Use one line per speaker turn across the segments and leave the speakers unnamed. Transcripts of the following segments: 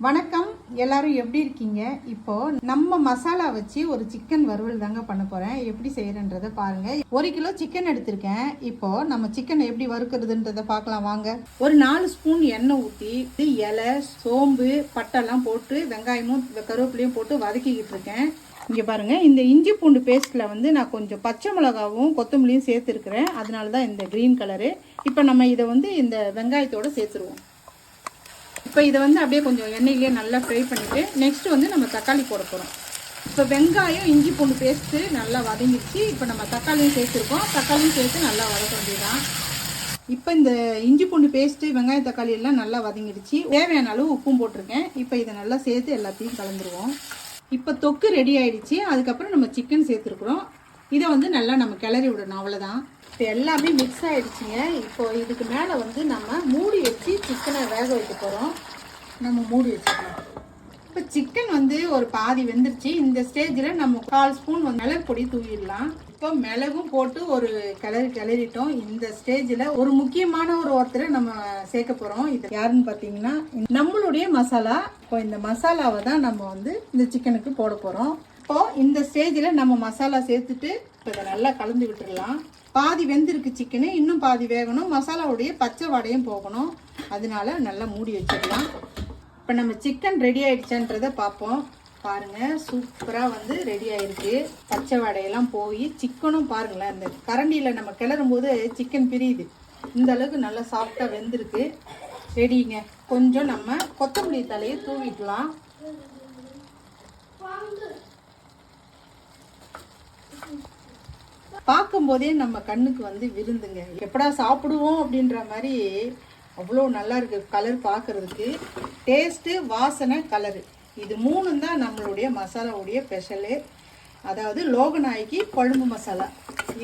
வணக்கம், எல்லாரும் எப்படி இருக்கீங்க? இப்போ நம்ம மசாலா வச்சு ஒரு சிக்கன் வறுவல் தாங்க பண்ண போறேன். எப்படி செய்யறன்றத பாருங்க. 1 கிலோ சிக்கன் எடுத்திருக்கேன். இப்போ நம்ம சிக்கன் எப்படி வறுக்கிறதுன்றத பார்க்கலாம் வாங்க. ஒரு 4 ஸ்பூன் எண்ணெய் ஊற்றி இலை, சோம்பு, பட்டெல்லாம் போட்டு வெங்காயமும் கருவேப்பிலையும் போட்டு வதக்கிக்கிட்டு இருக்கேன். இங்கே பாருங்க, இந்த இஞ்சி பூண்டு பேஸ்ட்டில் வந்து நான் கொஞ்சம் பச்சை மிளகாவும் கொத்தமல்லியும் சேர்த்துருக்கிறேன். அதனால தான் இந்த க்ரீன் கலரு. இப்போ நம்ம இதை வந்து இந்த வெங்காயத்தோடு சேர்த்துருவோம். இப்போ இதை வந்து அப்படியே கொஞ்சம் எண்ணெயிலே நல்லா ஃப்ரை பண்ணிவிட்டு நெக்ஸ்ட்டு வந்து நம்ம தக்காளி போட போகிறோம். இப்போ வெங்காயம் இஞ்சி பூண்டு பேஸ்ட்டு நல்லா வதங்கிடுச்சு. இப்போ நம்ம தக்காளியும் சேர்த்துருக்கோம். தக்காளியும் சேர்த்து நல்லா வதக்க வேண்டியதான். இப்போ இந்த இஞ்சி பூண்டு பேஸ்ட்டு வெங்காயம் தக்காளி எல்லாம் நல்லா வதங்கிடுச்சு. தேவையான அளவு உப்பும் போட்டிருக்கேன். இப்போ இதை நல்லா சேர்த்து எல்லாத்தையும் கலந்துருவோம். இப்போ தொக்கு ரெடி ஆகிடுச்சு. அதுக்கப்புறம் நம்ம சிக்கன் சேர்த்துருக்குறோம். இதை வந்து நல்லா நம்ம கிளறி விடணும், அவ்வளோதான். இப்போ எல்லாமே மிக்ஸ் ஆகிடுச்சிங்க. இப்போ இதுக்கு மேலே வந்து நம்ம மூடி வச்சு சிக்கனை வேக வைக்க போகிறோம். நம்ம மூடி வச்சுக்கலாம். இப்போ சிக்கன் வந்து ஒரு பாதி வெந்துருச்சு. இந்த ஸ்டேஜில் நம்ம 1/4 ஸ்பூன் மிளகு பொடி தூவிடலாம். இப்போ மிளகும் போட்டு ஒரு கிளறிட்டோம். இந்த ஸ்டேஜில் ஒரு முக்கியமான ஒருத்தரை நம்ம சேர்க்க போகிறோம். இது யாருன்னு பார்த்தீங்கன்னா நம்மளுடைய மசாலா. இப்போ இந்த மசாலாவை தான் நம்ம வந்து இந்த சிக்கனுக்கு போட போகிறோம். இப்போ இந்த ஸ்டேஜில் நம்ம மசாலா சேர்த்துட்டு இப்போ இதை நல்லா கலந்து விட்டுடலாம். பாதி வெந்திருக்கு சிக்கனு, இன்னும் பாதி வேகணும். மசாலாவுடைய பச்சை வாடையும் போகணும். அதனால நல்லா மூடி வச்சிடலாம். இப்போ நம்ம சிக்கன் ரெடி ஆயிடுச்சான்றதை பார்ப்போம். பாருங்கள், சூப்பராக வந்து ரெடி ஆயிருக்கு. பச்சை வாடையெல்லாம் போய் சிக்கனும் பாருங்களேன், இந்த கரண்டியில் நம்ம கிளறும் போது சிக்கன் பிரியுது. இந்த அளவுக்கு நல்லா சாஃப்டாக வெந்திருக்கு. ரெடிங்க. கொஞ்சம் நம்ம கொத்தமல்லி தலையை தூவிக்கலாம். பார்க்கும்போதே நம்ம கண்ணுக்கு வந்து விருந்துங்க. எப்படா சாப்பிடுவோம் அப்படின்ற மாதிரி அவ்வளோ நல்லா இருக்குது. கலர் பார்க்குறதுக்கு, டேஸ்ட்டு, வாசனை, கலரு, இது 3 தான் நம்மளுடைய மசாலாவுடைய ஸ்பெஷலு. அதாவது லோகநாயகி குழம்பு மசாலா.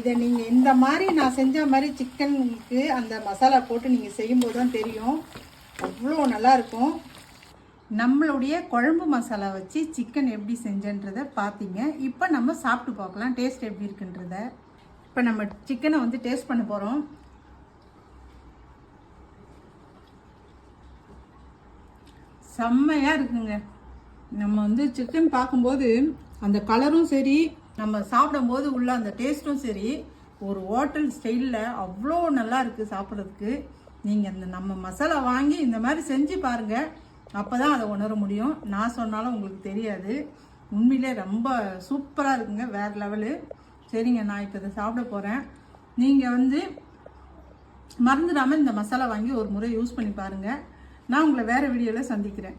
இதை நீங்கள் இந்த மாதிரி நான் செஞ்ச மாதிரி சிக்கனுக்கு அந்த மசாலா போட்டு நீங்கள் செய்யும்போது தான் தெரியும், அவ்வளோ நல்லாயிருக்கும். நம்மளுடைய குழம்பு மசாலா வச்சு சிக்கன் எப்படி செஞ்சன்றதை பார்த்தீங்க. இப்போ நம்ம சாப்பிட்டு பார்க்கலாம் டேஸ்ட் எப்படி இருக்குன்றத. இப்போ நம்ம சிக்கனை வந்து டேஸ்ட் பண்ண போகிறோம். செம்மையாக இருக்குங்க. நம்ம வந்து சிக்கன் பார்க்கும்போது அந்த கலரும் சரி, நம்ம சாப்பிடும்போது உள்ள அந்த டேஸ்ட்டும் சரி, ஒரு ஹோட்டல் ஸ்டைலில் அவ்வளோ நல்லா இருக்குது சாப்பிட்றதுக்கு. நீங்கள் அந்த நம்ம மசாலா வாங்கி இந்த மாதிரி செஞ்சு பாருங்கள். அப்போ தான் அதை உணர முடியும். நான் சொன்னாலும் உங்களுக்கு தெரியாது. உண்மையிலே ரொம்ப சூப்பராக இருக்குங்க, வேறு லெவலு. சரிங்க, நான் இப்போ இதை சாப்பிட போகிறேன். நீங்கள் வந்து மறந்துடாமல் இந்த மசாலா வாங்கி ஒரு முறை யூஸ் பண்ணி பாருங்கள். நான் உங்களை வேறு வீடியோவில் சந்திக்கிறேன்.